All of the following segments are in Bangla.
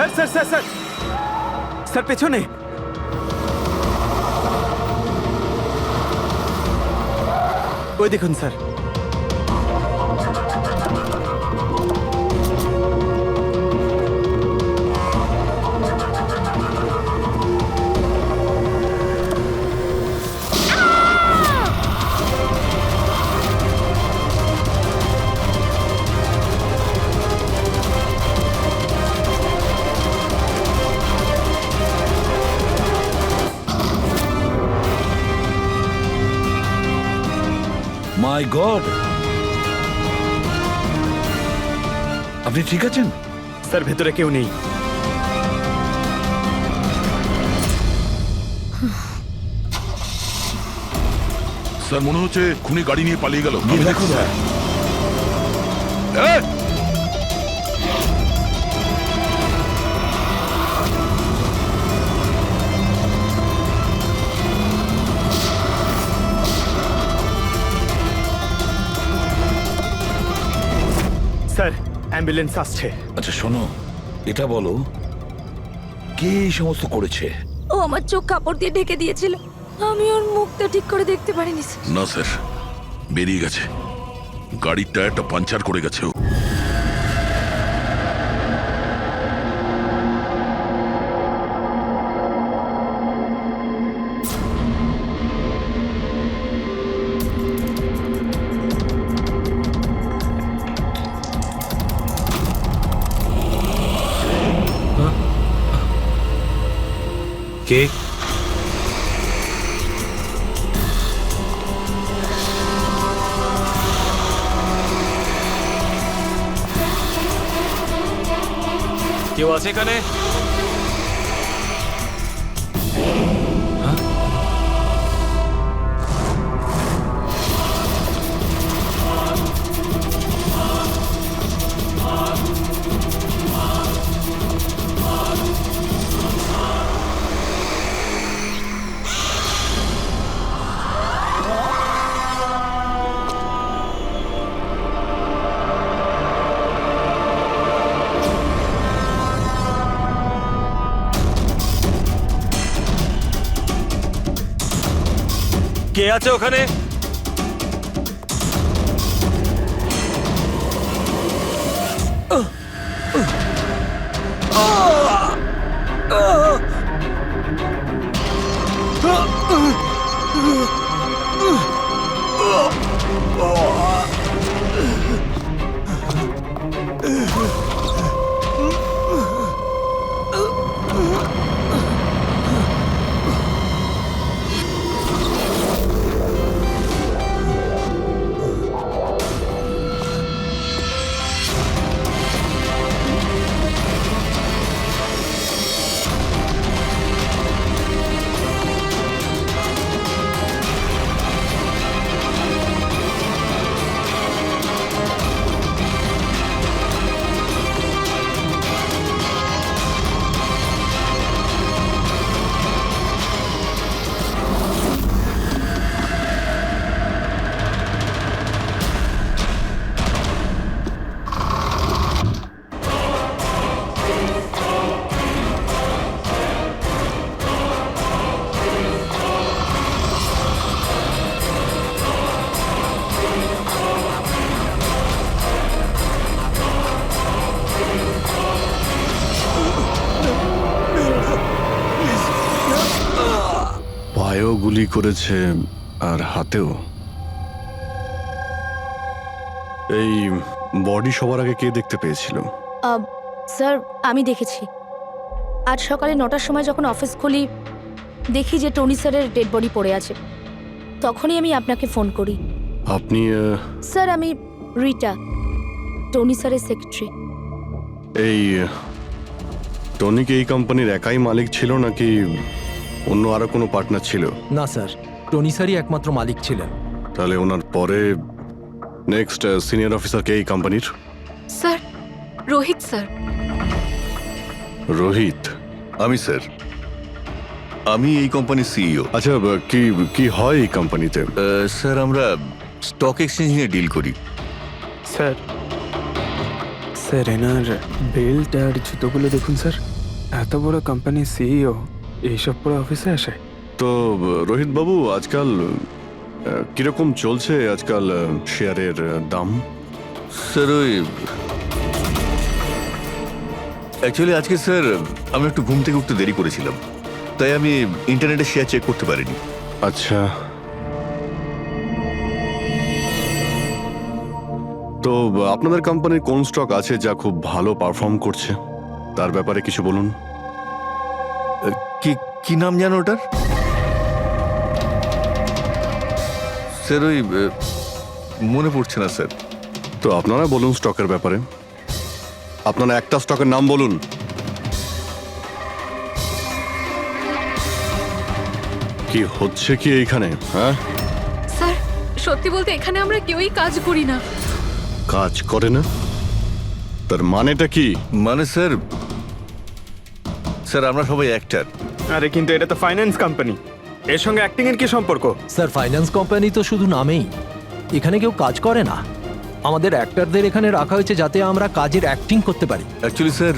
Sir sir sir sir sir পেছনে। ওই দেখুন স্যার। মাই গড, আপনি ঠিক আছেন? স্যার ভেতরে কেউ নেই। স্যার মনে হচ্ছে খুনি গাড়ি নিয়ে পালিয়ে গেল। গিয়ে দেখো স্যার। এই! স্যার অ্যাম্বুলেন্স আসছে। আচ্ছা শোনো, এটা বলো কে এই সমস্ত করেছে? ও আমার চোখ কাপড় দিয়ে ঢেকে দিয়েছিল, আমি ওর মুখটা ঠিক করে দেখতে পারিনি স্যার। না স্যার, বেরিয়ে গেছে। গাড়ির টায়ারটা পাঞ্চার করে গেছে ও। কে? কেউ আছে এখানে? কে আছে ওখানে? পায়েও গুলি করেছে আর হাতেও। এই বডি সবার আগে কে দেখতে পেয়েছিল? স্যার আমি দেখেছি। আজ সকালে 9টার সময় যখন অফিস খুলি, দেখি যে টনি স্যারের ডেড বডি পড়ে আছে। তখনই আমি আপনাকে ফোন করি। আপনি স্যার আমি রিটা, টনি স্যারের সেক্রেটারি। এই টনি কি এই কোম্পানির একাই মালিক ছিল নাকি অন্য আরো কোনো পার্টনার ছিল? না স্যার, টনি স্যারই একমাত্র মালিক ছিলেন। তাহলে ওনার পরে নেক্সট সিনিয়র অফিসার কে এই কোম্পানির? Sir Rohit sir. রোহিত? আমি স্যার, আমি এই কোম্পানির সিইও। আচ্ছা, কি কি হয় এই কোম্পানিতে? স্যার আমরা স্টক এক্সচেঞ্জ নিয়ে ডিল করি। স্যার, স্যার এনার বেল্ট আর জুতোগুলো দেখুন স্যার। এত বড় কোম্পানির সিইও এইসব পুরো অফিসে আসে? তো রোহিত বাবু, আজকাল কিরকম চলছে আজকাল শেয়ারের দাম? স্যার ওই অ্যাকচুয়ালি আজকে স্যার আমি একটু ঘুম থেকে উঠতে দেরি করেছিলাম, তাই আমি ইন্টারনেটে শেয়ার চেক করতে পারিনি। আচ্ছা, তো আপনাদের কোম্পানির কোন স্টক আছে যা খুব ভালো পারফর্ম করছে? তার ব্যাপারে কিছু বলুন। কি কি নাম জানো ওটার? স্যার ওই মনে পড়ছে না স্যার। তো আপনারা বলুন স্টকের ব্যাপারে। আপনারা একটা স্টকের নাম বলুন। কি হচ্ছে কি এইখানে? হ্যাঁ, স্যার সত্যি বলতে এখানে আমরা কেউই কাজ করি না। কাজ করে না? তার মানেটা কি? মানে স্যার স্যার আমরা সবাই অ্যাক্টার। আরে কিন্তু এটা তো ফাইন্যান্স কোম্পানি, এর সঙ্গে অ্যাক্টিং এর কি সম্পর্ক? স্যার ফাইন্যান্স কোম্পানি তো শুধু নামেই, এখানে কেউ কাজ করে না। আমাদের অ্যাক্টরদের এখানে রাখা হয়েছে যাতে আমরা কাজের অ্যাক্টিং করতে পারি। অ্যাকচুয়ালি স্যার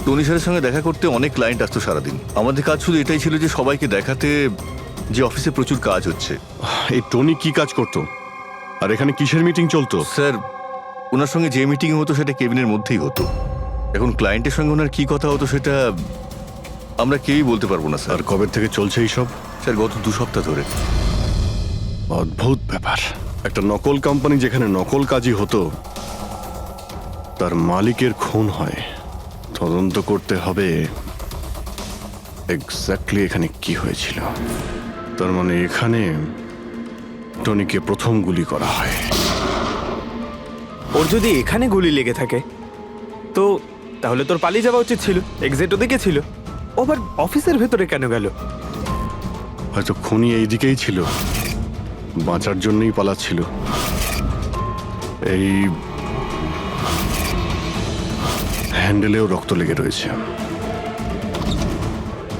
টনি স্যারের সঙ্গে দেখা করতে অনেক ক্লায়েন্ট আসতো সারাদিন। আমাদের কাজ শুধু এটাই ছিল যে সবাইকে দেখাতে যে অফিসে প্রচুর কাজ হচ্ছে। এই টনি কি কাজ করতো? আর এখানে কিসের মিটিং চলতো? স্যার ওনার সঙ্গে যে মিটিং হতো সেটা কেবিনের মধ্যেই হতো। এখন ক্লায়েন্টের সঙ্গে ওনার কি কথা হতো সেটা আমরা কেউই বলতে পারবো না স্যার। আর কবে থেকে চলছে এইসব? স্যার গত 2 সপ্তাহ ধরে। অদ্ভুত ব্যাপার। একটা নকল কোম্পানি যেখানে নকল কাজই হতো, তার মালিকের খুন হয়। তদন্ত করতে হবে এক্স্যাক্টলি এখানে কি হয়েছিল। তার মানে এখানে টনিকে প্রথম গুলি করা হয়। ওর যদি এখানে গুলি লেগে থাকে তো তাহলে তোর পালিয়ে যাওয়া উচিত ছিল। এক্সিট ওদিকে ছিল, ও আবার অফিসের ভেতরে কেন গেল? হয়তো খুনি এই দিকেই ছিল, বাঁচার জন্যই পালাচ্ছিল। এই হ্যান্ডেলেও রক্ত লেগে রয়েছে।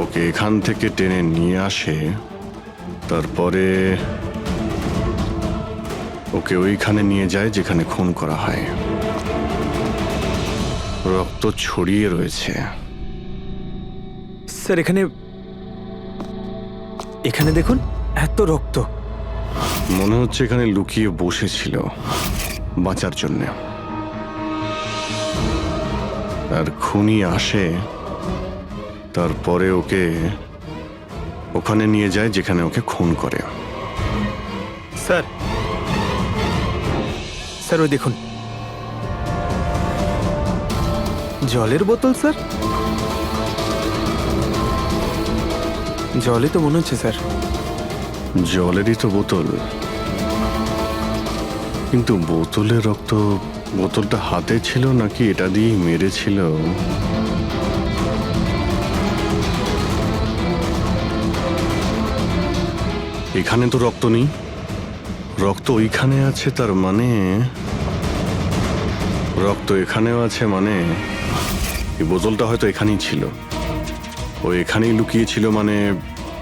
ওকে এখান থেকে টেনে নিয়ে আসে, তারপরে ওকে ওইখানে নিয়ে যায় যেখানে খুন করা হয়। রক্ত ছড়িয়ে রয়েছে। স্যার এখানে এখানে দেখুন, এত রক্ত। মনে হচ্ছে এখানে লুকিয়ে বসেছিল বাঁচার জন্য। আর খুনি আসে, তারপরে ওকে ওখানে নিয়ে যায় যেখানে ওকে খুন করে। স্যার স্যার ওই দেখুন, জলের বোতল। স্যার জলে তো মনে হচ্ছে স্যার। জলেরই তো বোতল, কিন্তু বোতলে রক্ত, বোতলটা হাতে ছিল নাকি এটা দিয়েই মেরেছিল? এখানে তো রক্ত নেই, রক্ত ওইখানে আছে। তার মানে রক্ত এখানেও আছে, মানে এই বোতলটা হয়তো এখানেই ছিল। ও এখানেই লুকিয়েছিল, মানে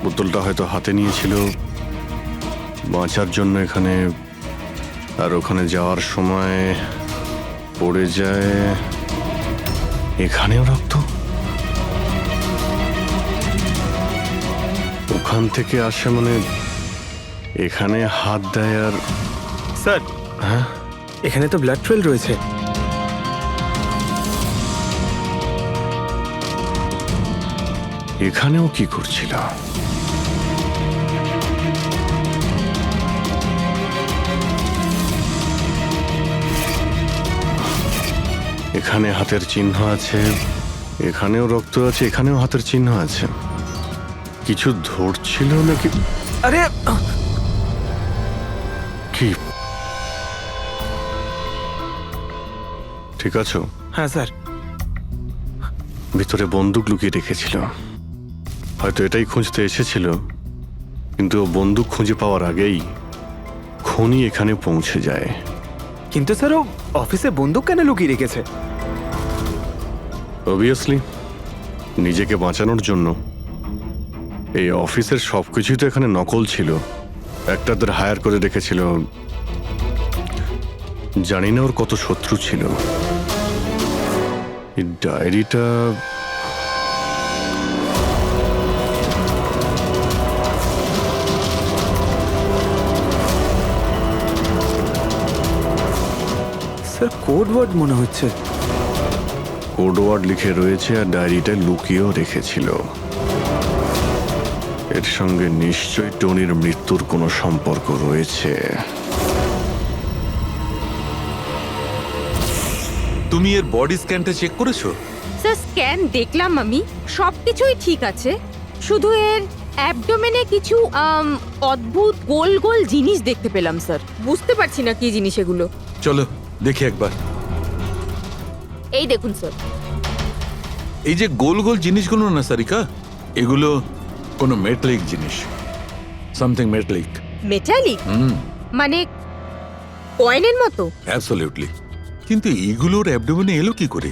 বোতলটা হয়তো হাতে নিয়েছিল বাঁচার জন্য এখানে। আর ওখানে যাওয়ার সময় পড়ে যায়। এখানেও রক্ত, ওখান থেকে আসে, মানে এখানে হাত দেয়। আর স্যার হ্যাঁ, এখানে তো ব্লাড ট্রেল রয়েছে। এখানেও কি করছিল? এখানে হাতের চিহ্ন আছে, এখানেও রক্ত আছে, এখানেও হাতের চিহ্ন আছে। কিছু ধরছিল নাকি? আরে কি ঠিক আছো? হ্যাঁ স্যার। ভিতরে বন্দুক লুকিয়ে রেখেছিল, হয়তো এটাই খুঁজতে এসেছিল। কিন্তু ও বন্দুক খুঁজে পাওয়ার আগেই খুনি এখানে পৌঁছে যায়। কিন্তু স্যার ও অফিসে বন্দুক কেন লুকিয়ে রেখেছে? অবভিয়াসলি নিজেকে বাঁচানোর জন্য। এই অফিসের সবকিছুই তো এখানে নকল ছিল, একটাদের হায়ার করে রেখেছিল। জানি না ওর কত শত্রু ছিল। এই ডায়েরিটা স্যার কোড ওয়ার্ড মনে হচ্ছে। কোড ওয়ার্ড লিখে রয়েছে আর ডায়েরিটা লুকিয়েও রেখেছিল। এর সঙ্গে নিশ্চয়ই টনির মৃত্যুর কোনো সম্পর্ক রয়েছে। তুমি এর বডি স্ক্যানটা চেক করেছো? স্যার স্ক্যান দেখলাম আমি, সবকিছুই ঠিক আছে, শুধু এর অ্যাবডোমেনে কিছু অদ্ভুত গোল গোল জিনিস দেখতে পেলাম স্যার। বুঝতে পারছি না কি জিনিস এগুলো। চলো দেখি একবার। এই দেখুন স্যার। এই যে গোল গোল জিনিসগুলো না সারিকা, এগুলো কোনো মেটালিক জিনিস, সামথিং মেটালিক। মেটালিক? মানে কয়েনের মতো? অ্যাবসলিউটলি। কিন্তু এইগুলোর অ্যাবডোমেনে এলো কি করে?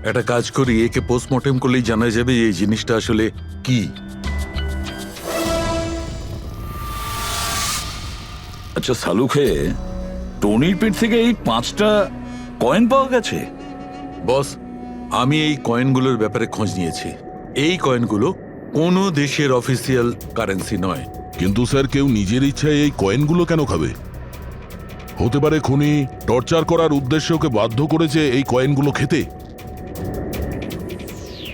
একটা কাজ করি, একে পোস্টমর্টেম করলেই জানা যাবে এই জিনিসটা আসলে কি। আচ্ছা সালুখে, টনির পেট থেকে এই 5টা কয়েন পাওয়া গেছে? বস, আমি এই কয়েনগুলোর ব্যাপারে খোঁজ নিয়েছি। এই কয়েনগুলো কোনো দেশের অফিসিয়াল কারেন্সি নয়। কিন্তু স্যার কেউ নিজের ইচ্ছায় এই কয়েনগুলো কেন খাবে? হতে পারে খুনি টর্চার করার উদ্দেশ্যে ওকে বাধ্য করেছে এই কয়েনগুলো খেতে।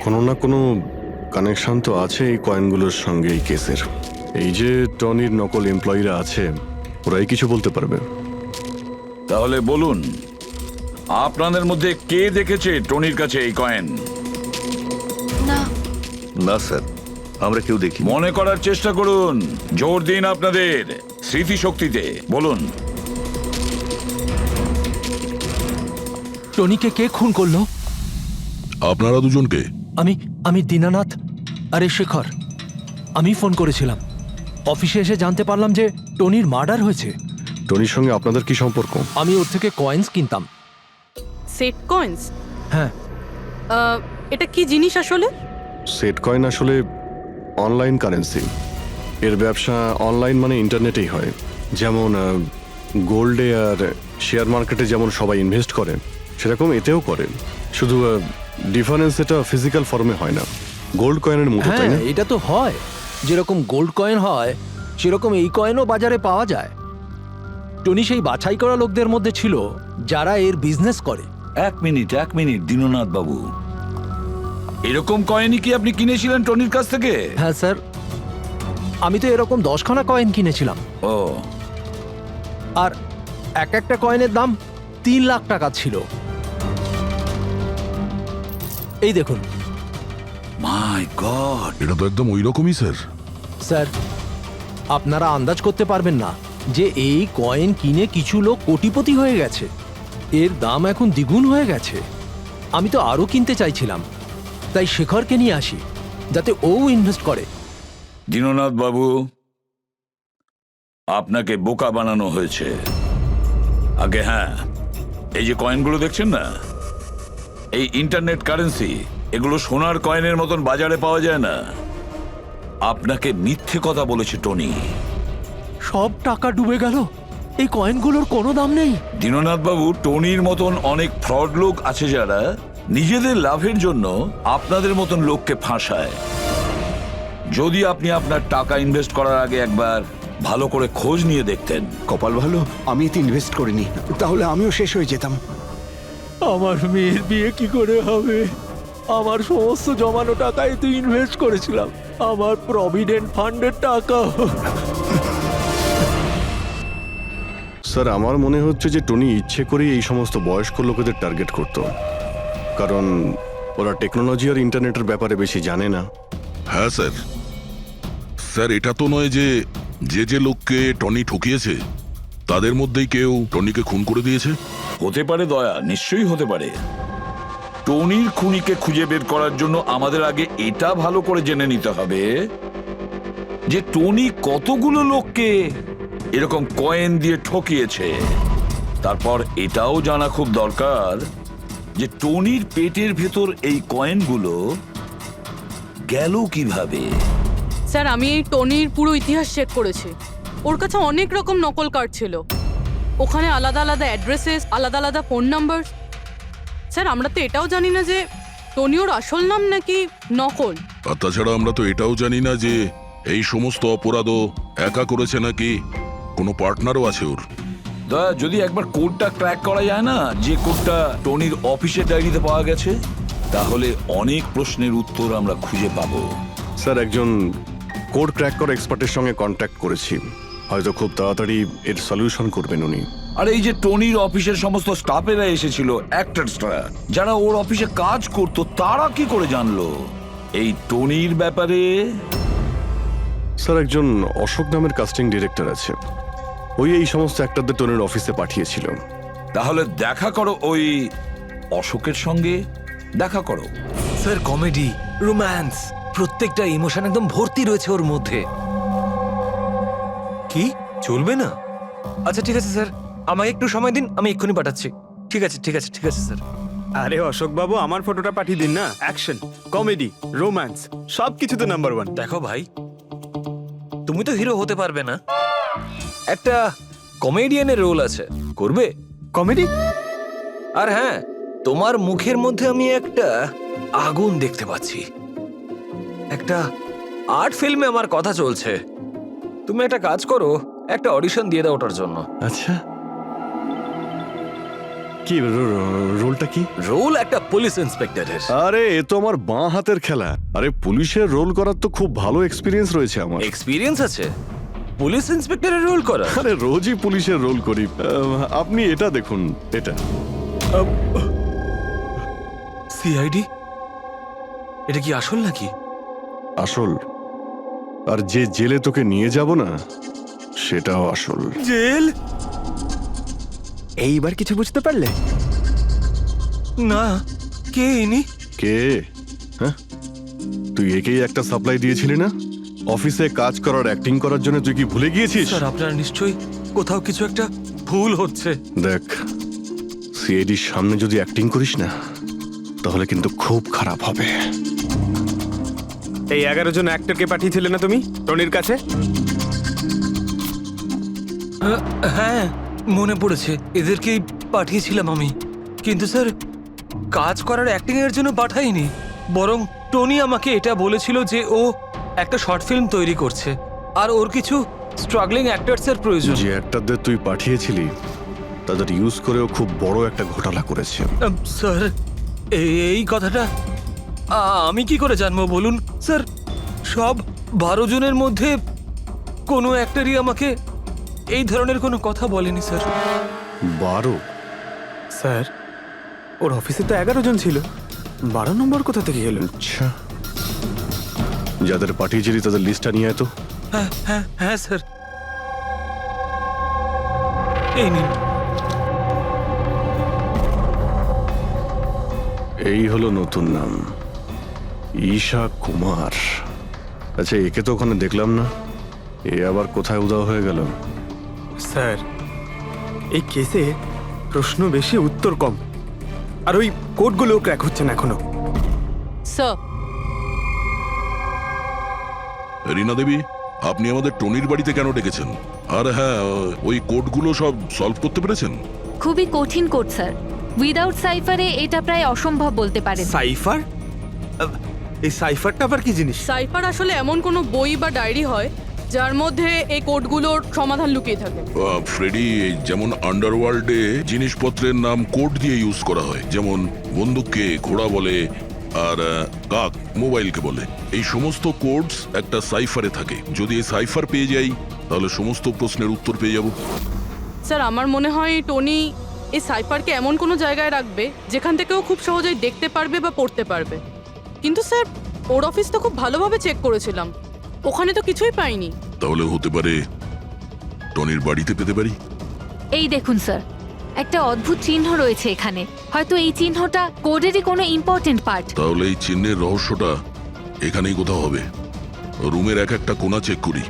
কোনো না কোনো কানেকশন তো আছে এই কয়েনগুলোর সঙ্গে এই কেসের। এই যে টনির নকল এমপ্লয়িরা আছে, ওরাই কিছু বলতে পারবে। তাহলে বলুন, আপনাদের মধ্যে কে দেখেছে টনির কাছে এই কয়েন? না স্যার, আমরা কেউ দেখি। মনে করার চেষ্টা করুন, জোর দিন আপনাদের স্মৃতিশক্তিতে। বলুন। টনিকে কে খুন করলো? আপনারা দুজনকে? আমি দীনানাথ আরে শেখর। আমি ফোন করেছিলাম, অফিসে এসে জানতে পারলাম যে টনির মার্ডার হয়েছে। টনির সঙ্গে আপনাদের কি সম্পর্ক? আমি ওর থেকে কয়েন্স কিনতাম। Set coins? হ্যাঁ। এটা কি জিনিস আসলে? সেট কয়েন আসলে অনলাইন কারেন্সি। এর ব্যবসা অনলাইন মানে ইন্টারনেটেই হয়। যেমন গোল্ডে আর শেয়ার মার্কেটে যেমন সবাই ইনভেস্ট করে, সেরকম এতেও করে। শুধু ডিফারেন্স এটা ফিজিক্যাল ফর্মে হয় না, গোল্ড কয়েনের মতো, তাই না? হ্যাঁ, এটা তো হয়। যেরকম গোল্ড কয়েন হয় সেরকম এই কয়েনও বাজারে পাওয়া যায়। টনি সেই বাছাই করা লোকদের মধ্যে ছিল যারা এর বিজনেস করে। এক মিনিট দীননাথ বাবু, এরকম কয়েনই কি আপনি কিনেছিলেন টনির কাছ থেকে? হ্যাঁ স্যার, আমি তো এরকম 10খানা কয়েন কিনেছিলাম। ও, আর এক একটা কয়েনের দাম 3 লাখ টাকা ছিল। এই দেখুন। মাই গড! এটা তো একদম ওই রকমই স্যার। স্যার, আপনারা আন্দাজ করতে পারবেন না যে এই কয়েন কিনে কিছু লোক কোটিপতি হয়ে গেছে। এর দাম এখন দ্বিগুণ হয়ে গেছে। আমি তো আরও কিনতে চাইছিলাম, তাই শেখরকে নিয়ে আসি যাতে ও ইনভেস্ট করে। দীননাথ বাবু, আপনাকে বোকা বানানো হয়েছে। আগে হ্যাঁ, এই যে কয়েনগুলো দেখছেন না, এই ইন্টারনেট কারেন্সি, এগুলো সোনার কয়েনের মতন বাজারে পাওয়া যায় না। আপনাকে মিথ্যে কথা বলেছে টনি। সব টাকা ডুবে গেল, এই কয়েনগুলোর কোনো দাম নেই। দীননাথ বাবু, টনির মতন অনেক ফ্রড লোক আছে যারা নিজেদের লাভের জন্য আপনাদের মতন লোককে ফাঁসায়। যদি আপনি আপনার টাকা ইনভেস্ট করার আগে একবার ভালো করে খোঁজ নিয়ে দেখতেন। কপাল ভালো আমি এতে ইনভেস্ট করিনি, তাহলে আমিও শেষ হয়ে যেতাম। আমার মেয়ের বিয়ে কি করে হবে? আমার সমস্ত জমানো টাকা এতে ইনভেস্ট করেছিলাম, আমার প্রভিডেন্ট ফান্ডের টাকা। স্যার, আমার মনে হচ্ছে যে টনি ইচ্ছে করেই এই সমস্ত বয়স্ক লোকেদের টার্গেট করত, কারণ ওরা টেকনোলজি আর ইন্টারনেটের ব্যাপারে বেশি জানে না। হ্যাঁ স্যার। স্যার, এটা তো নয় যে যে লোককে টনি ঠকিয়েছে তাদের মধ্যেই কেউ টনিকে খুন করে দিয়েছে। হতে পারে দয়া, নিশ্চয়ই হতে পারে। টনির খুনিকে খুঁজে বের করার জন্য আমাদের আগে এটা ভালো করে জেনে নিতে হবে যে টনি কতগুলো লোককে এরকম কয়েন দিয়ে ঠকিয়েছে। তারপর এটাও জানা খুব দরকার যে টনির পেটের ভেতর এই কয়েনগুলো গেল কিভাবে। স্যার, আমি এই টনির পুরো ইতিহাস চেক করেছি। ওর কাছে অনেক রকম নকল কার্ড ছিল, ওখানে আলাদা আলাদা অ্যাড্রেসেস, আলাদা আলাদা ফোন নাম্বার। স্যার, আমরা তো এটাও জানি না যে টনি ওর আসল নাম নাকি নকল। আর তাছাড়া আমরা তো এটাও জানি না যে এই সমস্ত অপরাধও একা করেছে নাকি কোনো পার্টনারও আছে ওর। দয়া, যদি একবার কোডটা ক্র্যাক করা যায় না, যে কোডটা টনির অফিসের ডায়েরিতে পাওয়া গেছে, তাহলে অনেক প্রশ্নের উত্তর আমরা খুঁজে পাবো। স্যার, একজন কোড ক্র্যাক করা এক্সপার্টের সঙ্গে কন্ট্যাক্ট করেছি, হয়তো খুব তাড়াতাড়ি এর সলিউশন করবেন উনি। আর এই যে টনির অফিসের সমস্ত স্টাফেরা এসেছিল, অ্যাক্টরসরা যারা ওর অফিসে কাজ করতো, তারা কি করে জানলো এই টনির ব্যাপারে? স্যার, একজন অশোক নামের কাস্টিং ডিরেক্টর আছে, ওই এই সমস্ত অ্যাক্টরদের টনির অফিসে পাঠিয়েছিল। তাহলে দেখা করো ওই অশোকের সঙ্গে, দেখা করো। স্যার, কমেডি, রোম্যান্স, প্রত্যেকটা ইমোশন একদম ভর্তি রয়েছে ওর মধ্যে। কি চলবে না? আচ্ছা ঠিক আছে স্যার, আমাকে একটু সময় দিন, আমি এক্ষুনি পাঠাচ্ছি। ঠিক আছে ঠিক আছে ঠিক আছে স্যার। আরে অশোক বাবু, আমার ফটোটা পাঠিয়ে দিন না। অ্যাকশন, কমেডি, রোম্যান্স সব কিছুতে নাম্বার 1। দেখো ভাই, তুমি তো হিরো হতে পারবে না, একটা কমেডিয়ানের রোল আছে, করবে? কমেডি? আর হ্যাঁ, তোমার মুখের মধ্যে আমি একটা আগুন দেখতে পাচ্ছি। একটা আর্ট ফিল্মে আমার কথা চলছে, তুমি একটা কাজ করো, একটা অডিশন দিয়ে দাও ওটার জন্য। আচ্ছা, কি রোলটা কি? রোল একটা পুলিশ ইন্সপেক্টরের। আরে, এ তো আমার বাঁ হাতের খেলা। আরে, পুলিশের রোল করার তো খুব ভালো এক্সপিরিয়েন্স রয়েছে আমার। এক্সপিরিয়েন্স আছে পুলিশ ইন্সপেক্টরের রোল করা? আরে, রোজই পুলিশের রোল করি। আপনি এটা দেখুন, এটা সিআইডি। এটা কি আসল নাকি? আসল। আর যে জেলে তোকে নিয়ে যাব না, সেটাও আসল। জেল? এইবার কিছু বুঝতে পারলে? না, কে ইনি? কে? হ্যাঁ, তুই একেই একটা সাপ্লাই দিয়েছিলি না অফিসে কাজ করার, অ্যাক্টিং করার জন্য? তুই কি ভুলে গিয়েছিস? স্যার, আপনার নিশ্চয়ই কোথাও কিছু একটা ভুল হচ্ছে। দেখ, সিআইডির সামনে যদি অ্যাক্টিং করিস না, তাহলে কিন্তু খুব খারাপ হবে। এই 11 জন অ্যাক্টরকে পাঠিয়েছিলে না তুমি টনির কাছে? হ্যাঁ, মনে পড়েছে, এদেরকেই পাঠিয়েছিলাম আমি। কিন্তু স্যার, কাজ করার অ্যাক্টিং এর জন্য পাঠাইনি, বরং টনি আমাকে এটা বলেছিল যে ও একটা শর্ট ফিল্ম তৈরি করছে, আর ওর কিছু স্ট্রাগলিং অ্যাক্টরস এর প্রয়োজন। যে অ্যাক্টরদের তুই পাঠিয়েছিলি, তাদের ইউজ করেও খুব বড় একটা ঘোটালা করেছে। স্যার, এই কথাটা আমি কি করে জানবো বলুন স্যার? সব 12 জনের মধ্যে কোনো অ্যাক্টরই আমাকে এই ধরনের কোনো কথা বলেনি স্যার। 12? স্যার, ওর অফিসে তো 11 জন ছিল, 12 নম্বর কোথা থেকে এলো? আচ্ছা, যাদের পাঠিয়েছিলি তাদের লিস্টটা নিয়ে আয় তো। হ্যাঁ হ্যাঁ হ্যাঁ স্যার, এই নিন। এই হলো নতুন নাম, ঈশা কুমার। আচ্ছা, একে তো ওখানে দেখলাম না, এ আবার কোথায় উধাও হয়ে গেল? স্যার, এই কেসে প্রশ্ন বেশি, উত্তর কম, আর ওই কোডগুলো ক্র্যাক হচ্ছে না এখনো। স্যার, রীনা দেবী, আপনি আমাদের টনির বাড়িতে কেন ডেকেছেন? আর হ্যাঁ, ওই কোডগুলো সব সলভ করতে পেরেছেন? খুবই কঠিন কোড স্যার, উইদাউট সাইফারে এটা প্রায় অসম্ভব বলতে পারেন। সাইফার? এই সাইফারটা আবার কি জিনিস? সাইফার আসলে এমন কোনো বই বা ডায়েরি হয় যার মধ্যে এই কোডগুলোর সমাধান লুকিয়ে থাকে। ফ্রেডি, যেমন আন্ডারওয়ার্ল্ডে জিনিসপত্রের নাম কোড দিয়ে ইউজ করা হয়, যেমন বন্দুককে ঘোড়া বলে, আর কাক মোবাইলকে বলে। এই সমস্ত কোডস একটা সাইফারে থাকে। যদি এই সাইফার পেয়ে যাই, তাহলে সমস্ত প্রশ্নের উত্তর পেয়ে যাব। স্যার, আমার মনে হয় টনি এই সাইফারকে এমন কোনো জায়গায় রাখবে যেখান থেকে ও খুব সহজেই দেখতে পারবে বা পড়তে পারবে। কিন্তু স্যার, ওর অফিস তো খুব ভালোভাবে চেক করেছিলাম, ওখানে তো কিছুই পাইনি। তাহলে হতে পারে টনির বাড়িতে পেতে পারি। এই দেখুন স্যার, একটা অদ্ভুত চিহ্ন রয়েছে এখানে, হয়তো এই চিহ্নটা কোডেরই কোনো ইম্পর্টেন্ট পার্ট। তাহলে এই চিহ্নের রহস্যটা এখানেই কোথাও হবে। রুমের এক একটা কোণা চেক করি।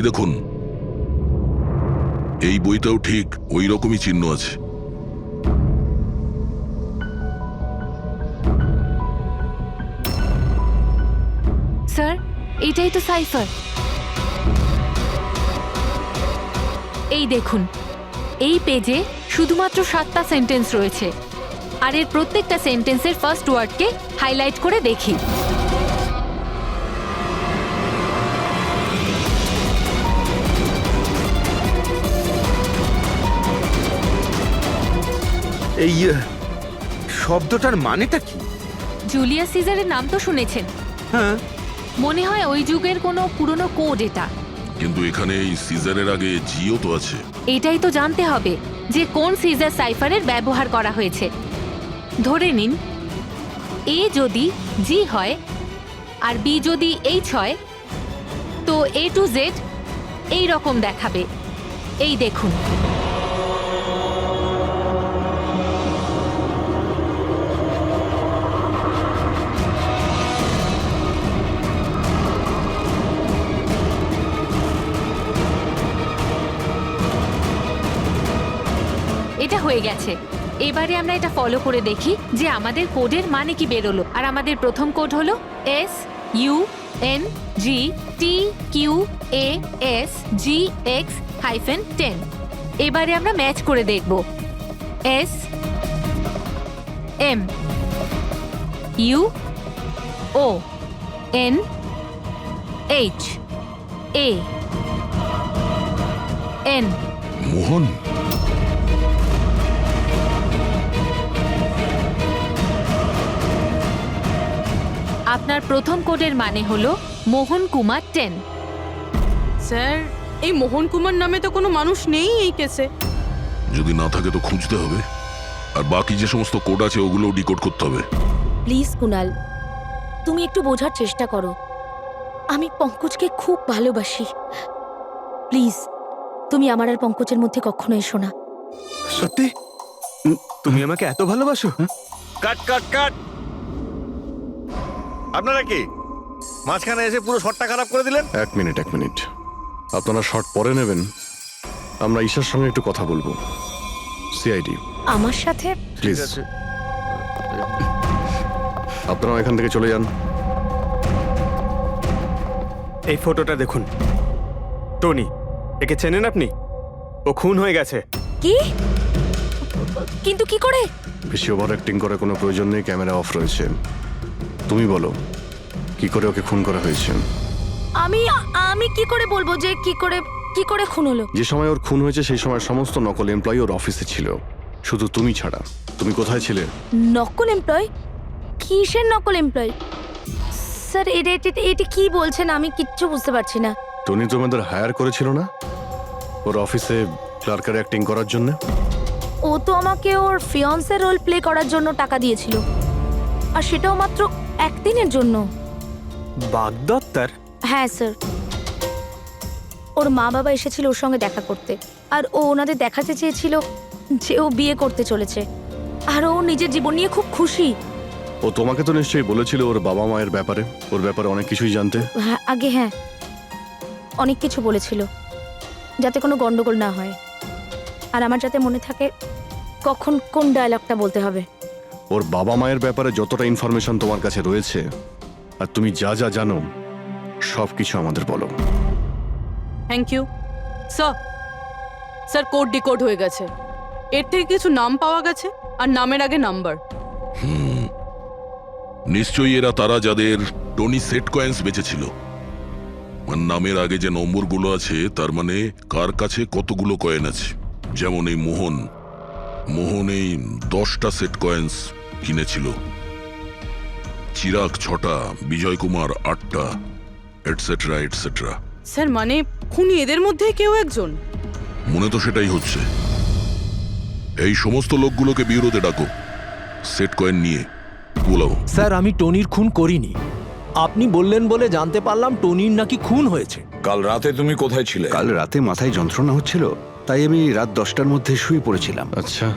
এই দেখুন, এই বইটাও ঠিক ওই রকমই চিহ্ন আছে। স্যার এটাই তো সাইফার। এই দেখুন, এই পেজে শুধুমাত্র 7টা সেন্টেন্স রয়েছে, আর এর প্রত্যেকটা সেন্টেন্সের ফার্স্ট ওয়ার্ডকে হাইলাইট করে দেখি। এই শব্দটার মানেটা কি? জুলিয়াস সিজারের নাম তো শুনেছেন? হ্যাঁ। মনে হয় ওই যুগের কোনো পুরনো কোড এটা। কিন্তু এখানে এই সিজারের আগে জিও তো আছে। এটাই তো জানতে হবে যে কোন সিজার সাইফারের ব্যবহার করা হয়েছে। ধরে নিন এ যদি জি হয় আর বি যদি এইচ হয়, তো A to Z এই রকম দেখাবে। এই দেখুন, এটা হয়ে গেছে। এবারে আমরা এটা ফলো করে দেখি যে আমাদের কোডের মানে কি বেরোলো। আর আমাদের প্রথম কোড হলো SUNGTQAS-GX-10। এবারে আমরা ম্যাচ করে দেখব। SMUONHAN। মোহন, আপনার প্রথম কোডের মানে হলো মোহন কুমার 10। স্যার, এই মোহন কুমার নামে তো কোনো মানুষ নেই এই কেসে। যদি না থাকে তো খুঁজতে হবে, আর বাকি যে সমস্ত কোড আছে ওগুলো ডিকোড করতে হবে। প্লিজ কুনাল, তুমি একটু বোঝার চেষ্টা করো। আমি পঙ্কজকে খুব ভালোবাসি। প্লিজ, তুমি আমার আর পঙ্কজের মধ্যে কখনো এসো না। সত্যি তুমি আমাকে এত ভালোবাসো? কাট কাট কাট! আপনারা কি মাঝখানে এসে পুরো শটটা খারাপ করে দিলেন? এক মিনিট, আপনারা শর্ট পরে নেবেন, আমরা ঈশার সঙ্গে একটু কথা বলবো। সিআইডি আমার সাথে? প্লিজ আপনারা এখান থেকে চলে যান। এই ফটোটা দেখুন, টনি, একে চেনেন আপনি? ও খুন হয়ে গেছে। কি? কিন্তু কি করে? বেশি ওভার অ্যাক্টিং করার কোনো প্রয়োজন নেই, ক্যামেরা অফ রয়েছে। তুমি বলো কি করে ওকে খুন করা হয়েছে? আমি কি করে বলবো যে কি করে খুন হলো? যে সময় ওর খুন হয়েছে সেই সময় সমস্ত নকল এমপ্লয়ি ওর অফিসে ছিল, শুধু তুমি ছাড়া। তুমি কোথায় ছিলে? নকল এমপ্লয়? কিসের নকল এমপ্লয়? স্যার, এটা কি বলছেন? আমি কিচ্ছু বুঝতে পারছি না। টনি তোমাদের হায়ার করেছিল না ওর অফিসে ক্লার্কের অ্যাক্টিং করার জন্য? ও তো আমাকে ওর ফিয়ান্সে রোল প্লে করার জন্য টাকা দিয়েছিল, আর সেটাও মাত্র একদিনের জন্য। বাগদত্তার? হ্যাঁ স্যার, ওর মা বাবা এসেছিল ওর সঙ্গে দেখা করতে, আর ও ওনাদের দেখাতে চেয়েছিল যে ও বিয়ে করতে চলেছে, আর ও নিজের জীবন নিয়ে খুব খুশি। ও তোমাকে তো নিশ্চয়ই বলেছিল ওর বাবা মায়ের ব্যাপারে, ওর ব্যাপারে অনেক কিছুই জানতে। হ্যাঁ, হ্যাঁ, অনেক কিছু বলেছিল, যাতে কোনো গন্ডগোল না হয়, আর আমার যাতে মনে থাকে কখন কোন ডায়লগটা বলতে হবে। ওর বাবা মায়ের ব্যাপারে যতটা ইনফরমেশন তোমার কাছে রয়েছে আর তুমি যা যা জানো সব কিছু আমাদের বলো। Thank you sir. Sir, code decode হয়ে গেছে। এর থেকে কিছু নাম পাওয়া গেছে, আর নামের আগে নাম্বার। নিশ্চয়ই এরা তারা যাদের টনি সেট কয়েন্স বেঁচেছিল। আর নামের আগে যে নম্বরগুলো আছে তার মানে কার কাছে কতগুলো কয়েন আছে। যেমন এই মোহন এই 10টা সেট কয়েন্স কিনেছিল, চিরাগ 6টা, বিজয় কুমার 8টা, এটসেট্রা এটসেট্রা। স্যার, মানে খুনি এদের মধ্যে কেউ একজন? মনে তো সেটাই হচ্ছে। এই সমস্ত লোকগুলোকে বিউরোতে ডাকো, সেট কয়েন নিয়ে বলাও। স্যার, আমি টনির খুন করিনি। আপনি বললেন বলে জানতে পারলাম টনির নাকি খুন হয়েছে। কাল রাতে তুমি কোথায় ছিলে? কাল রাতে মাথায় যন্ত্রণা হচ্ছিল, তাই আমি রাত 10টার মধ্যে শুয়ে পড়েছিলাম। আচ্ছা,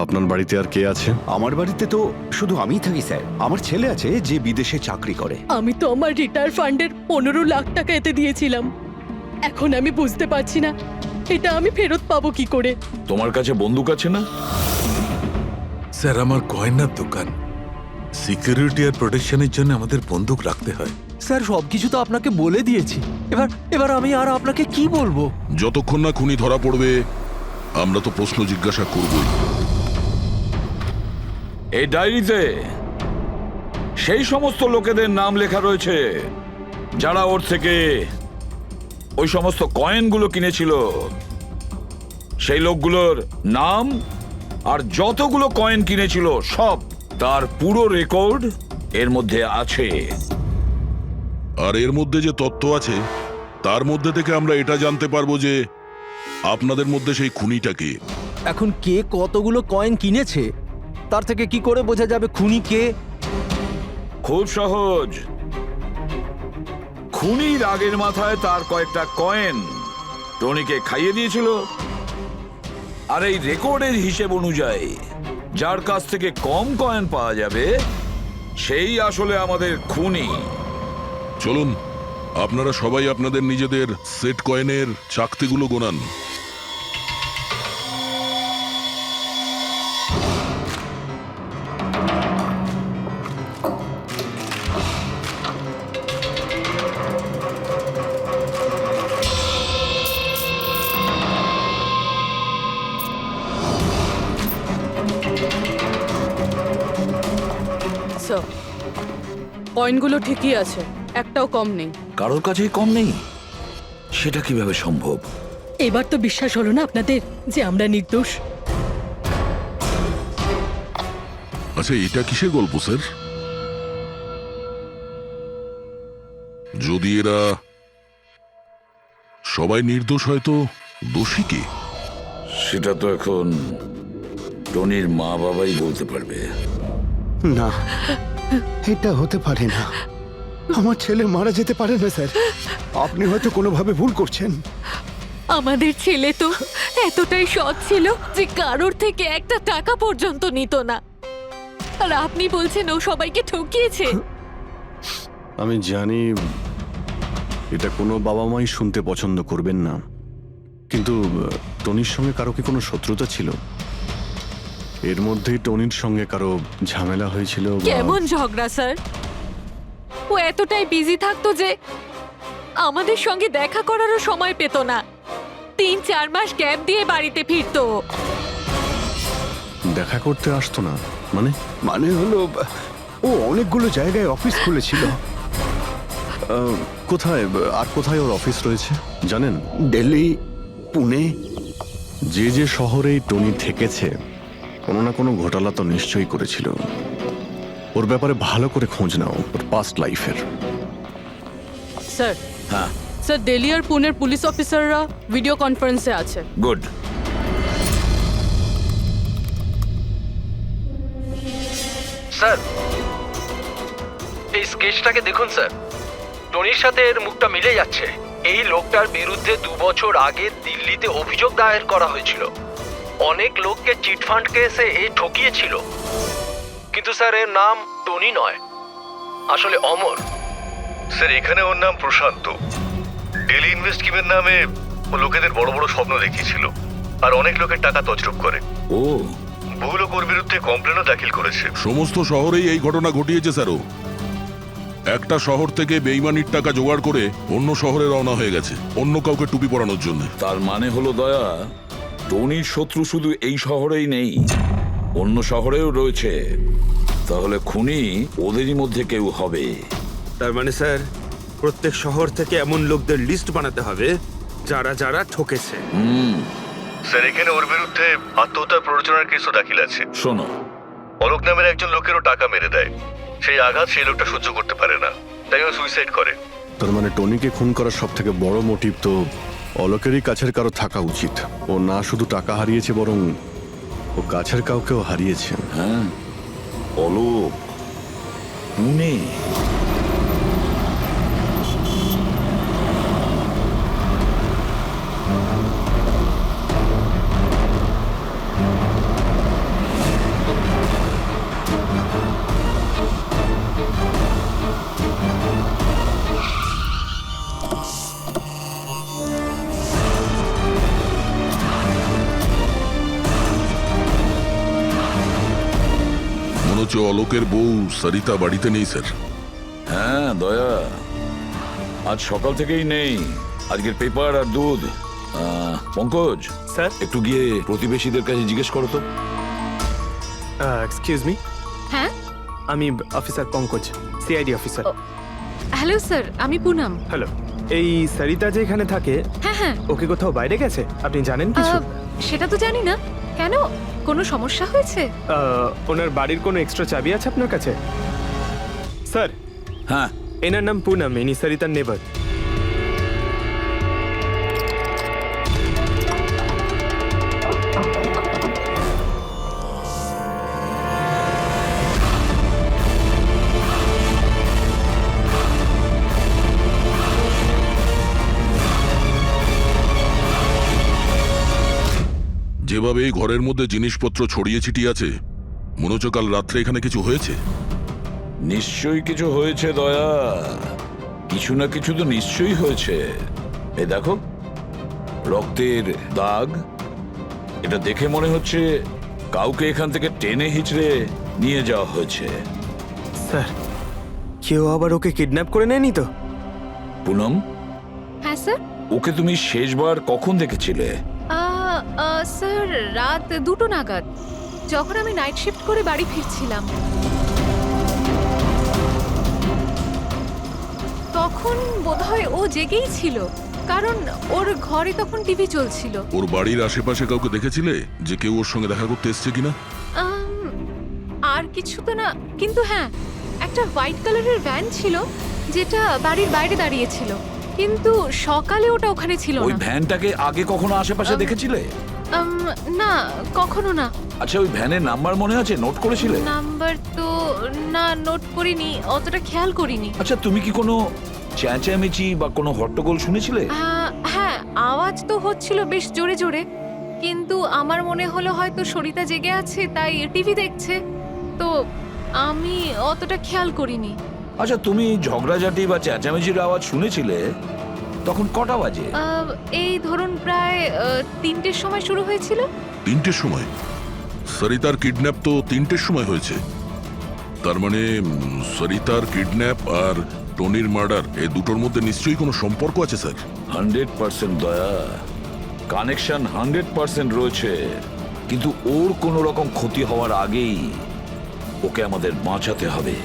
আপনার বাড়িতে আর কে আছে? আমার বাড়িতে তো শুধু আমিই থাকি স্যার। আমার ছেলে আছে যে বিদেশে চাকরি করে। আমি তো আমার রিটায়ার ফান্ডের 15 লাখ টাকা এতে দিয়েছিলাম। এখন আমি বুঝতে পারছি না এটা আমি ফেরত পাবো কি করে। তোমার কাছে বন্দুক আছে না? স্যার আমার গয়নার দোকান, সিকিউরিটি আর প্রোটেকশনের জন্য আমাদের বন্দুক রাখতে হয়। স্যার সবকিছু তো আপনাকে বলে দিয়েছি, এবার আমি আর আপনাকে কি বলবো? যতক্ষণ না খুনি ধরা পড়বে আমরা তো প্রশ্ন জিজ্ঞাসা করবই। এই ডায়েরিতে সেই সমস্ত লোকেদের নাম লেখা রয়েছে যারা ওর থেকে ওই সমস্ত কয়েনগুলো কিনেছিল। সেই লোকগুলোর নাম আর যতগুলো কয়েন কিনেছিল সব, তার পুরো রেকর্ড এর মধ্যে আছে। আর এর মধ্যে যে তথ্য আছে তার মধ্যে থেকে আমরা এটা জানতে পারবো যে আপনাদের মধ্যে সেই খুনিটা কে। এখন কে কতগুলো কয়েন কিনেছে তার থেকে কি করে বোঝা যাবে খুনি কে? খুব সহজ। খুনি রাগের মাথায় তার কয়েকটা কয়েন টনিকে খাইয়ে দিয়েছিল, আর এই রেকর্ডের হিসেব অনুযায়ী যার কাছ থেকে কম কয়েন পাওয়া যাবে সেই আসলে আমাদের খুনি। চলুন আপনারা সবাই আপনাদের নিজেদের সেট কয়েনের চাকতিগুলো গোনান। স্যার কয়েনগুলো ঠিকই আছে, একটাও কম নেই। কারোর কাছেই কম নেই? সেটা কিভাবে সম্ভব? এবার তো বিশ্বাস হলো না আপনাদের যে আমরা নির্দোষ? আচ্ছা এটা কিসের গল্প স্যার? যদি এরা সবাই নির্দোষ হয় তো দোষী কে? সেটা তো এখন টনির মা বাবাই বলতে পারবে। না, এটা হতে পারে না। আমার ছেলে মারা যেতে পারে না স্যার। আপনি হয়তো কোনোভাবে ভুল করছেন। আমাদের ছেলে তো এতটাই সৎ ছিল যে কারোর থেকে একটা টাকা পর্যন্ত নিত না, আর আপনি বলছেন ও সবাইকে ঠকিয়েছে। আমি জানি এটা কোনো বাবা মাই শুনতে পছন্দ করবেন না, কিন্তু টনির সঙ্গে কারো কি কোনো শত্রুতা ছিল? এর মধ্যেই টনির সঙ্গে কারো ঝামেলা হয়েছিল বা- কেমন ঝগড়া স্যার? ও এতটাই বিজি থাকতো যে আমাদের সঙ্গে দেখা করারও সময় পেত না। 3-4 মাস গ্যাপ দিয়ে বাড়িতে ফিরতো। দেখা করতে আসতো না মানে? মানে হলো ও অনেকগুলো জায়গায় অফিস খুলেছিল। কোথায় আর কোথায় ওর অফিস রয়েছে জানেন? দিল্লি, পুনে। যে যে শহরেই টনি থেকেছে কোনো না কোনো ঘোটালা তো নিশ্চয়ই করেছিল। ওর ব্যাপারে ভালো করে খোঁজ নাও, ওর পাস্ট লাইফের। স্যার, হ্যাঁ স্যার দিল্লি আর পুনের পুলিশ অফিসাররা ভিডিও কনফারেন্সে আছে। গুড। স্যার এই স্কেচটাকে দেখুন স্যার, টনির সাথে এর মুখটা মিলে যাচ্ছে। এই লোকটার বিরুদ্ধে 2 বছর আগে দিল্লিতে অভিযোগ দায়ের করা হয়েছিল। অনেক লোককে চিটফান্ড কেসে এই ঠকিয়েছিল, কিন্তু স্যার এর নাম টনি নয়, আসলে অমর। স্যার এখানে ওর নাম প্রশান্ত। ডেলি ইনভেস্ট স্কিমের নামে ও লোকেদের বড় বড় স্বপ্ন দেখিয়েছিল আর অনেক লোকের টাকা তছরূপ করে। ও বহু লোক ওর বিরুদ্ধে কমপ্লেনও দাখিল করেছে। সমস্ত শহরেই এই ঘটনা ঘটিয়েছে স্যারও। একটা শহর থেকে বেইমানির টাকা জোগাড় করে অন্য শহরে রওনা হয়ে গেছে অন্য কাউকে টুপি পরানোর জন্য। তার মানে হলো দয়া, টনির শত্রু শুধু এই শহরেই নেই, অন্য শহরেও রয়েছে। তাহলে খুনি ওদেরই মধ্যে কেউ হবে। তার মানে স্যার প্রত্যেক শহর থেকে এমন লোকদের লিস্ট বানাতে হবে যারা যারা ঠকেছে। স্যার এখানে ওর বিরুদ্ধে আত্মহত্যার প্ররোচনার কেসও দাখিল আছে। শোনো, অলোক নামের একজন লোকেরও টাকা মেরে দেয়। সেই আঘাত সেই লোকটা সহ্য করতে পারে না, তাই ও সুইসাইড করে। তার মানে টনিকে খুন করার সব থেকে বড় মোটিভ তো অলোকেরই কাছের কারো থাকা উচিত। ও না শুধু টাকা হারিয়েছে বরং ও কাছের কাউকেও হারিয়েছে। হ্যাঁ অলোক, পুনে। অথচ অলোকের বউ সরিতা বাড়িতে নেই স্যার। হ্যাঁ দয়া, আজ সকাল থেকেই নেই। আজকের পেপার আর দুধ। পঙ্কজ স্যার একটু গিয়ে প্রতিবেশীদের কাছে জিজ্ঞেস করো তো। এক্সকিউজ মি, হ্যাঁ আমি officer Pankaj, CID officer. Hello sir, আমি পুনম। হ্যালো, এই সরিতা যে এখানে থাকে, হ্যাঁ হ্যাঁ, ওকে কোথাও বাইরে গেছে? আপনি জানেন কিছু? সেটা তো জানি না। কেন, কোনো সমস্যা হয়েছে? ওনার বাড়ির কোনো এক্সট্রা চাবি আছে আপনার কাছে? স্যার, হ্যাঁ, এনার নাম পুনম, ইনি সরিতার নেবার। যেভাবে এই ঘরের মধ্যে জিনিসপত্র ছড়িয়ে ছিটিয়ে আছে, মনে হচ্ছে কাল রাত্রে এখানে কিছু হয়েছে। নিশ্চয়ই কিছু হয়েছে দয়া, কিছু না কিছু তো নিশ্চয়ই হয়েছে। এই দেখো, রক্তের দাগ। এটা দেখে মনে হচ্ছে কাউকে এখান থেকে টেনে হিচড়ে নিয়ে যাওয়া হয়েছে। স্যার, কেউ আবার ওকে কিডন্যাপ করে নেয়নি তো? পুনম, হ্যাঁ স্যার। ওকে তুমি শেষবার কখন দেখেছিলে? স্যার, রাত 2টো নাগাদ, যখন আমি নাইট শিফট করে বাড়ি ফিরছিলাম। তখন বোধহয় ও জেগেই ছিল, কারণ ওর ঘরে তখন টিভি চলছিল। ওর বাড়ির আশেপাশে কাউকে দেখেছিলে যে কেউ ওর সঙ্গে দেখা করতে এসছে কিনা? আর কিছু তো না, কিন্তু হ্যাঁ, একটা হোয়াইট কালারের ভ্যান ছিল যেটা বাড়ির বাইরে দাঁড়িয়েছিল, কিন্তু সকালে ওটা ওখানে ছিল ওই না। ভ্যানটাকে আগে কখনো আশেপাশে দেখেছিলে? না, কখনো না। আচ্ছা, ওই ভ্যানের নাম্বার মনে আছে? নোট করেছিলে? নাম্বার তো না, নোট করিনি, অতটা খেয়াল করিনি। আচ্ছা, তুমি কি কোনো চেঁচামেচি বা কোনো হট্টগোল শুনেছিলে? হ্যাঁ, আওয়াজ তো হচ্ছিল বেশ জোরে জোরে, কিন্তু আমার মনে হলো হয়তো সরিতা জেগে আছে তাই টিভি দেখছে, তো আমি অতটা খেয়াল করিনি। আচ্ছা, তুমি ঝগড়াঝাটি বা চেঁচামেচির আওয়াজ শুনেছিলে তখন কটা বাজে? এই ধরুন প্রায় 3টের সময় শুরু হয়েছিল। 3টের সময়? সরিতার কিডন্যাপ তো 3টের সময় হয়েছে। তার মানে সরিতার কিডন্যাপ আর টনির মার্ডার, এই দুটোর মধ্যে নিশ্চয়ই কোনো সম্পর্ক আছে স্যার। 100% দয়া, কানেকশন 100% রয়েছে, কিন্তু ওর কোনো রকম ক্ষতি হওয়ার আগেই ওকে আমাদের বাঁচাতে হবে।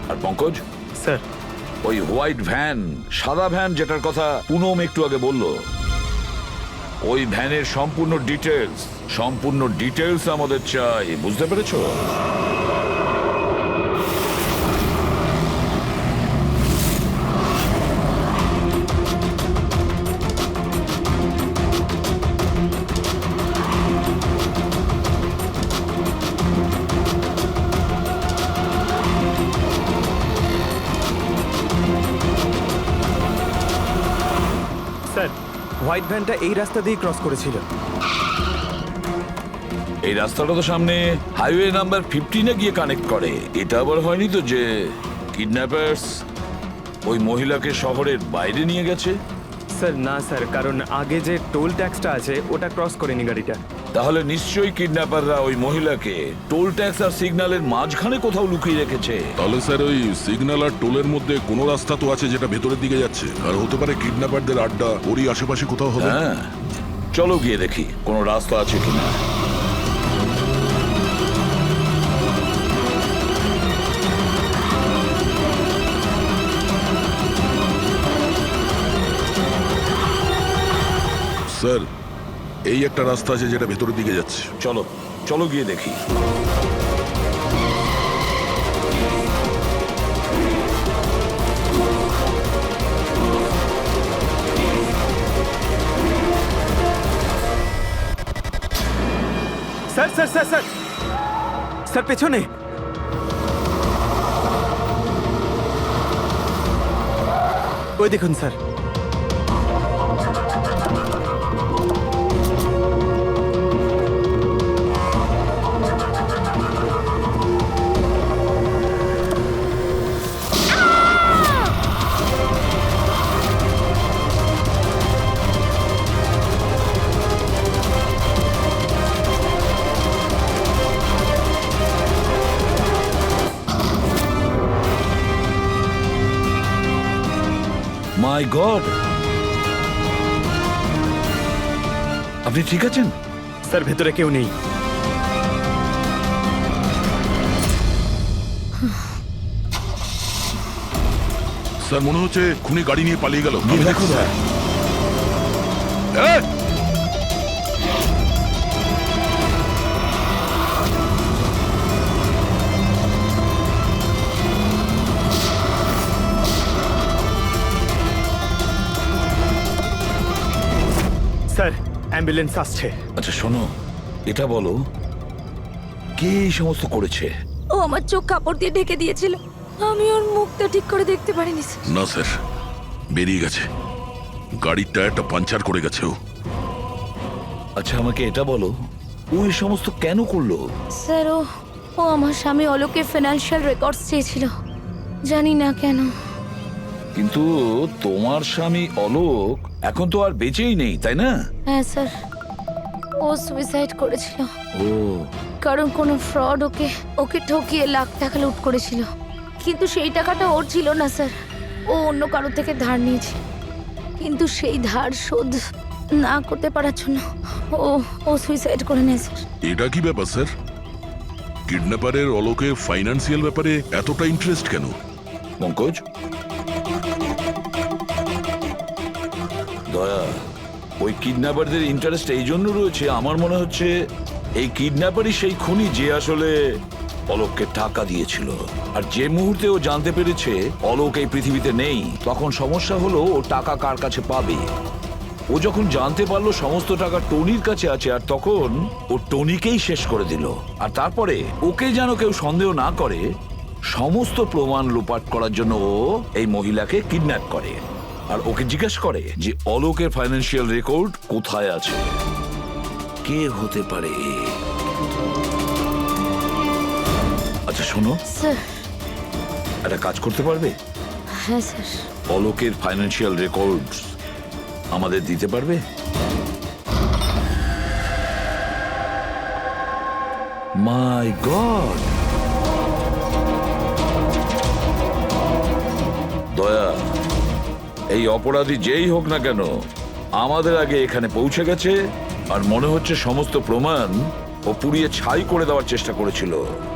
আর পঙ্কজ স্যার, ওই হোয়াইট ভ্যান, সাদা ভ্যান যেটার কথা পুনম একটু আগে বলল, ওই ভ্যানের সম্পূর্ণ ডিটেলস আমাদের চাই, বুঝতে পেরেছো? স্যার, হোয়াইট ভ্যানটা এই রাস্তা দিয়ে ক্রস করেছিল। এই রাস্তাটা তো সামনে হাইওয়ে নাম্বার 15-এ গিয়ে কানেক্ট করে। এটা আবার হয়নি তো যে কিডন্যাপার্স ওই মহিলাকে শহরের বাইরে নিয়ে গেছে? স্যার না স্যার, কারণ আগে যে টোল ট্যাক্সটা আছে ওটা ক্রস করেনি গাড়িটা। তাহলে নিশ্চয়ই কিডন্যাপাররা ওই মহিলাকে টোল ট্যাক্স আর সিগন্যালের মাঝখানে কোথাও লুকিয়ে রেখেছে। তাহলে স্যার ওই সিগন্যাল আর টোলের মধ্যে কোনো রাস্তা তো আছে যেটা ভেতরের দিকে যাচ্ছে, আর হতে পারে কিডন্যাপারদের আড্ডা ওরই আশেপাশে কোথাও হবে। হ্যাঁ, চলো গিয়ে দেখি কোনো রাস্তা আছে কিনা। স্যার, এই একটা রাস্তা আছে যেটা ভেতরের দিকে যাচ্ছে। চলো চলো গিয়ে দেখি। Sir sir sir sir sir, পেছনে। ওই দেখুন স্যার। মাই গড, আপনি ঠিক আছেন? স্যার ভেতরে কেউ নেই। স্যার মনে হচ্ছে খুনি গাড়ি নিয়ে পালিয়ে গেল। গিয়ে দেখো দয়া। এই! স্যার অ্যাম্বুলেন্স আসছে। আচ্ছা শোনো, এটা বলো কে এই সমস্ত করেছে? ও আমার চোখ কাপড় দিয়ে ঢেকে দিয়েছিল, আমি ওর মুখটা ঠিক করে দেখতে পারিনি স্যার। না স্যার, বেরিয়ে গেছে। গাড়ির টায়ারটা পাঞ্চার করে গেছে ও। আচ্ছা আমাকে এটা বলো, ও এই সমস্ত কেন করলো? স্যার ও আমার স্বামী অলোকের ফিনান্সিয়াল রেকর্ডস চেয়েছিল, জানি না কেন। কিন্তু তোমার স্বামী অলোক এখন তো আর বেঁচেই নেই, তাই না? হ্যাঁ স্যার, ও সুইসাইড করেছিল, ও কারণ কোনো ফ্রড ওকে ঠকিয়ে লাখ টাকা লুট করেছিল। কিন্তু সেই টাকাটা ওর ছিল না স্যার, ও অন্য কারোর থেকে ধার নিয়েছে। কিন্তু সেই ধার শোধ না করতে পারার জন্য ও সুইসাইড করে নেয় স্যার। এটা কি ব্যাপার স্যার? কিডন্যাপারের অলোকে ফাইন্যান্সিয়াল ব্যাপারে এতটা ইন্টারেস্ট কেন? পঙ্কজ, দয়া, ওই কিডন্যাপারদের ইন্টারেস্ট এই জন্য রয়েছে আমার মনে হচ্ছে এই কিডন্যাপারই সেই খুনি যে আসলে অলোককে টাকা দিয়েছিল। আর যে মুহূর্তে ও জানতে পেরেছে অলোক এই পৃথিবীতে নেই, তখন সমস্যা হলো ও টাকা কার কাছে পাবে। ও যখন জানতে পারলো সমস্ত টাকা টনির কাছে আছে, আর তখন ও টনিকেই শেষ করে দিল। আর তারপরে ওকে যেন কেউ সন্দেহ না করে, সমস্ত প্রমাণ লোপাট করার জন্য ও এই মহিলাকে কিডন্যাপ করে আর ওকে জিজ্ঞেস করে যে অলোকের ফাইন্যান্সিয়াল রেকর্ড কোথায় আছে। কে হতে পারে? আচ্ছা শোনো, স্যার। একটা কাজ করতে পারবে? হ্যাঁ স্যার। অলোকের ফাইন্যান্সিয়াল রেকর্ড আমাদের দিতে পারবে? মাই গড, দয়া, এই অপরাধী যেই হোক না কেন আমাদের আগে এখানে পৌঁছে গেছে, আর মনে হচ্ছে সমস্ত প্রমাণ ও পুড়িয়ে ছাই করে দেওয়ার চেষ্টা করেছিল।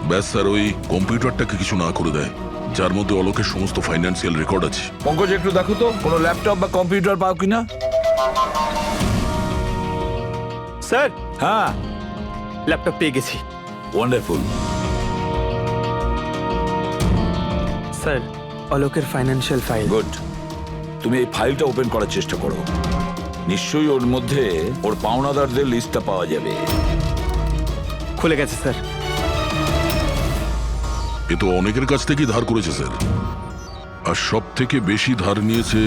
ব্যাস স্যার, ওই কম্পিউটারটাকে কিছু না করে দেয় যার মধ্যে অলোকের সমস্ত ফাইন্যান্সিয়াল রেকর্ড আছে। পঙ্কজ একটু দেখো তো কোনো ল্যাপটপ বা কম্পিউটার পাও কিনা। স্যার হ্যাঁ, ল্যাপটপ পেয়ে গেছি। ওয়ান্ডারফুল। স্যার অলোকের ফাইন্যান্সিয়াল ফাইল। গুড, তুমি এই ফাইলটা ওপেন করার চেষ্টা করো। নিশ্চয়ই ওর মধ্যে ওর পাওনাদারদের লিস্টটা পাওয়া যাবে। খুলে গেছে স্যার। এ তো অনেকের কাছ থেকেই ধার করেছে স্যার, আর সব থেকে বেশি ধার নিয়েছে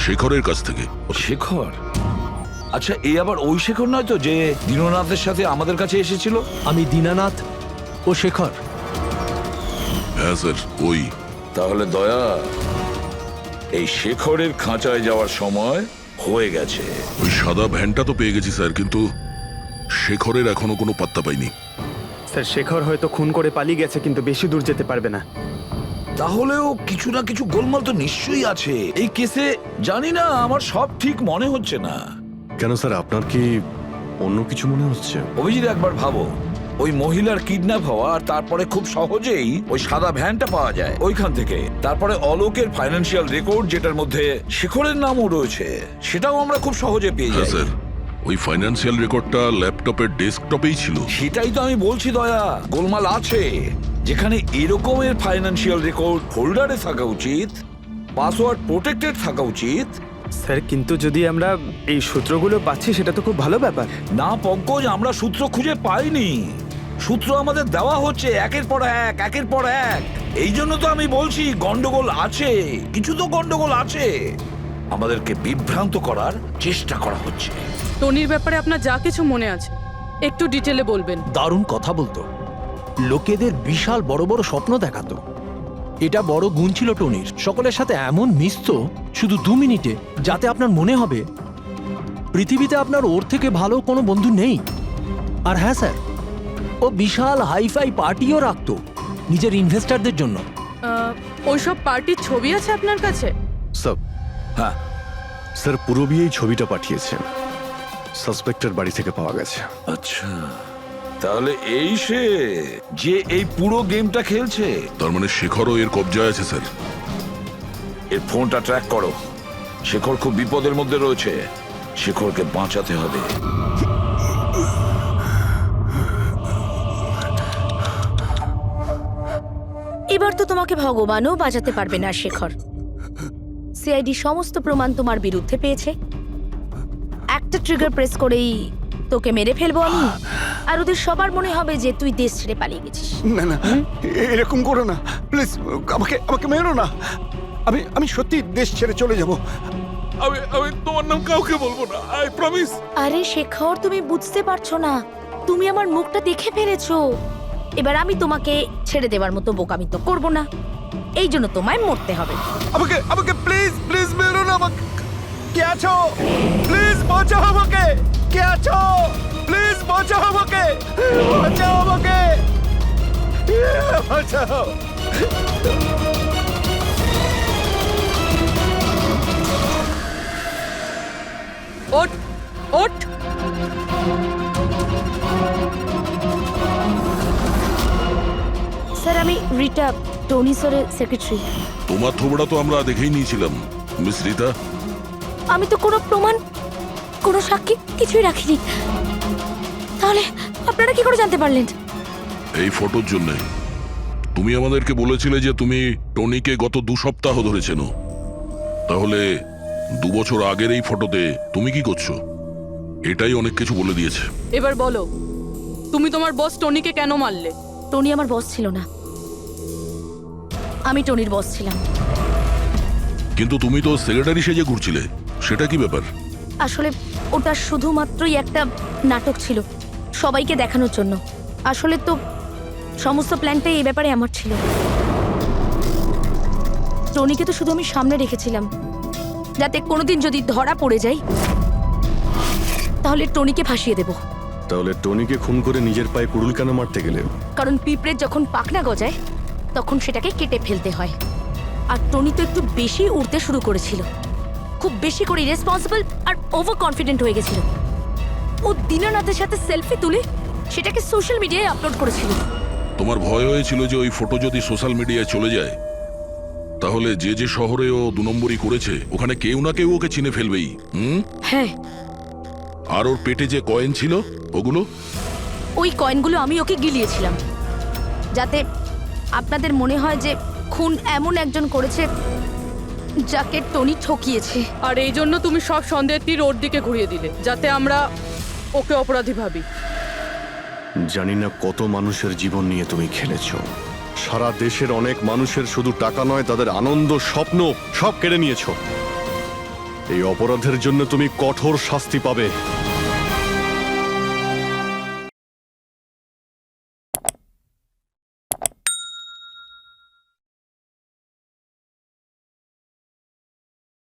শেখরের কাছ থেকে। শেখর? আচ্ছা, এই আবার ওই শেখর নয় তো যে দীননাথের সাথে আমাদের কাছে এসেছিল? আমি দীনানাথ ও শেখর। হ্যাঁ স্যার, ওই। তাহলে দয়া, এই শেখরের খাঁচায় যাওয়ার সময় হয়ে গেছে। ওই সাদা ভ্যানটা তো পেয়ে গেছি স্যার, কিন্তু শেখরের এখনো কোনো পাত্তা পাইনি। স্যার শেখর হয়তো খুন করে পালিয়ে গেছে, কিন্তু বেশি দূর যেতে পারবে না। তাহলেও কিছু না কিছু গোলমাল তো নিশ্চয়ই আছে এই কেসে। জানি না, আমার সব ঠিক মনে হচ্ছে না। কেন স্যার, আপনার কি অন্য কিছু মনে হচ্ছে? অভিজিৎ, একবার ভাবো, ওই মহিলার কিডন্যাপ হওয়া, আর তারপরে খুব সহজেই ওই সাদা ভ্যানটা পাওয়া যায় ওইখান থেকে। তারপরে অলোকের ফাইন্যান্সিয়াল রেকর্ড যেটার মধ্যে শেখরের নামও রয়েছে, সেটাও আমরা খুব সহজে পেয়ে হ্যাঁ যাই। স্যার, ওই ফাইন্যান্সিয়াল রেকর্ডটা ল্যাপটপের ডেস্কটপেই ছিল। সেটাই তো আমি বলছি দয়া, গোলমাল আছে। যেখানে এরকমের ফাইন্যান্সিয়াল রেকর্ড ফোল্ডারে থাকা উচিত, পাসওয়ার্ড প্রোটেক্টেড থাকা উচিত। স্যার কিন্তু যদি আমরা এই সূত্রগুলো পাচ্ছি সেটা তো খুব ভালো ব্যাপার। না পঙ্কজ, আমরা সূত্র খুঁজে পাইনি। সূত্র আমাদের দেওয়া হচ্ছে একের পর এক, একের পর এক। এই জন্য তো আমি বলছি গন্ডগোল আছে, কিছু তো গন্ডগোল আছে। আমাদেরকে বিভ্রান্ত করার চেষ্টা করা হচ্ছে। টনির ব্যাপারে আপনার যা কিছু মনে আছে একটু ডিটেলে বলবেন। দারুণ কথা বলতো, লোকেদের বিশাল বড় বড় স্বপ্ন দেখাতো। এটা বড় গুণ ছিল টনির, সকলের সাথে এমন মিশতো শুধু 2 মিনিটে, যাতে আপনার মনে হবে পৃথিবীতে আপনার ওর থেকে ভালো কোনো বন্ধু নেই। আর হ্যাঁ স্যার, ও বিশাল হাইফাই পার্টিও রাখতো নিজের ইনভেস্টারদের জন্য। ওইসব পার্টির ছবি আছে আপনার কাছে? স্যার হ্যাঁ, স্যার পূরবী এই ছবিটা পাঠিয়েছেন, সাসপেক্টের বাড়ি থেকে পাওয়া গেছে। আচ্ছা, তাহলে এই সে যে এই পুরো গেমটা খেলছে। তার মানে শেখরও এর কবজায় আছে স্যার। এর ফোনটা ট্র্যাক করো। শেখর খুব বিপদের মধ্যে রয়েছে, শেখরকে বাঁচাতে হবে। এবার তো তোমাকে ভগবানও বাঁচাতে পারবে না শেখর। সিআইডি সমস্ত প্রমাণ তোমার বিরুদ্ধে পেয়েছে। একটা ট্রিগার প্রেস করেই তোকে মেরে ফেলবো আমি, আর ওদের সবার মনে হবে যে তুই দেশ ছেড়ে পালিয়ে গেছিস। না না, এরকম করো না প্লিজ, আমাকে আমাকে মেরো না। আমি সত্যি দেশ ছেড়ে চলে যাব। আমি তোমার নাম কাউকে বলবো না, আই প্রমিস। আরে শেখর, তুমি বুঝতে পারছো না, তুমি আমার মুখটা দেখে ফেলেছো। এবার আমি তোমাকে ছেড়ে দেওয়ার মতো বোকামি তো করবো না, এই জন্য তোমায় মরতে হবে। আমাকে আমাকে প্লিজ প্লিজ মেরো না। আমাকে কে আছো? প্লিজ বাঁচাও আমাকে। কে আছো? প্লিজ বাঁচাও আমাকে, বাঁচাও আমাকে, বাঁচাও। ওঠ ওঠ। স্যার, আমি রিটা, টনি স্যারের সেক্রেটারি। তোমার থোবড়া তো আমরা দেখেই নিয়েছিলাম মিস রীতা। আমি তো কোনো প্রমাণ, কোনো সাক্ষী কিছুই রাখিনি। তাহলে আপনারা কি করে জানতে পারলেন? এই ফটোর জন্য তুমি আমাদেরকে বলেছিলে যে তুমি টনিকে গত 2 সপ্তাহ ধরে চেনো। তাহলে 2 বছর আগের এই ফটোতে তুমি কি করছো? এটাই অনেক কিছু বলে দিয়েছে। এবার বলো, তুমি তোমার বস টনিকে কেন মারলে? টনি আমার বস ছিল না, আমি টনির বস ছিলাম। কিন্তু তুমি তো সেক্রেটারি সেজে ঘুরছিলে, সেটা কি ব্যাপার? আসলে ওটা শুধুমাত্রই একটা নাটক ছিল, সবাইকে দেখানোর জন্য। আসলে তো সমস্ত প্ল্যানটাই এই ব্যাপারে আমার ছিল। টনিকে তো শুধু আমি সামনে রেখেছিলাম, যাতে কোনোদিন যদি ধরা পড়ে যাই তাহলে টনিকে ফাঁসিয়ে দেব। তাহলে টনিকে খুন করে নিজের পায়ে কুড়ুল কেন মারতে গেলে? কারণ পিঁপড়ের যখন পাখনা গজায় তখন সেটাকে কেটে ফেলতে হয়। আর টনি তো একটু বেশি উড়তে শুরু করেছিল, খুব বেশি করে রেসপন্সিবল আর ওভার কনফিডেন্ট হয়ে গেছিল। ও দীনানাথের সাথে সেলফি তুলে সেটাকে সোশ্যাল মিডিয়ায় আপলোড করেছিল। তোমার ভয় হয়েছিল যে ওই ফটো যদি সোশ্যাল মিডিয়ায় চলে যায় তাহলে যে যে শহরে ও 2 নম্বরই করেছে ওখানে কেউ না কেউ ওকে চিনে ফেলবেই। হ্যাঁ, আর ওর পেটে যে কয়েন ছিল ওগুলো? ওই কয়েনগুলো আমি ওকে গিলিয়েছিলাম, যাতে আপনাদের মনে হয় যে খুন এমন একজন করেছে যাকে টনি ঠকিয়েছে। আর এই জন্য তুমি সব সন্দেহের তীর ওর দিকে ঘুরিয়ে দিলে, যাতে আমরা ওকে অপরাধী ভাবি। জানি না কত মানুষের জীবন নিয়ে তুমি খেলেছো। সারা দেশের অনেক মানুষের শুধু টাকা নয়, তাদের আনন্দ, স্বপ্ন সব কেড়ে নিয়েছো। এই অপরাধের জন্য তুমি কঠোর শাস্তি পাবে।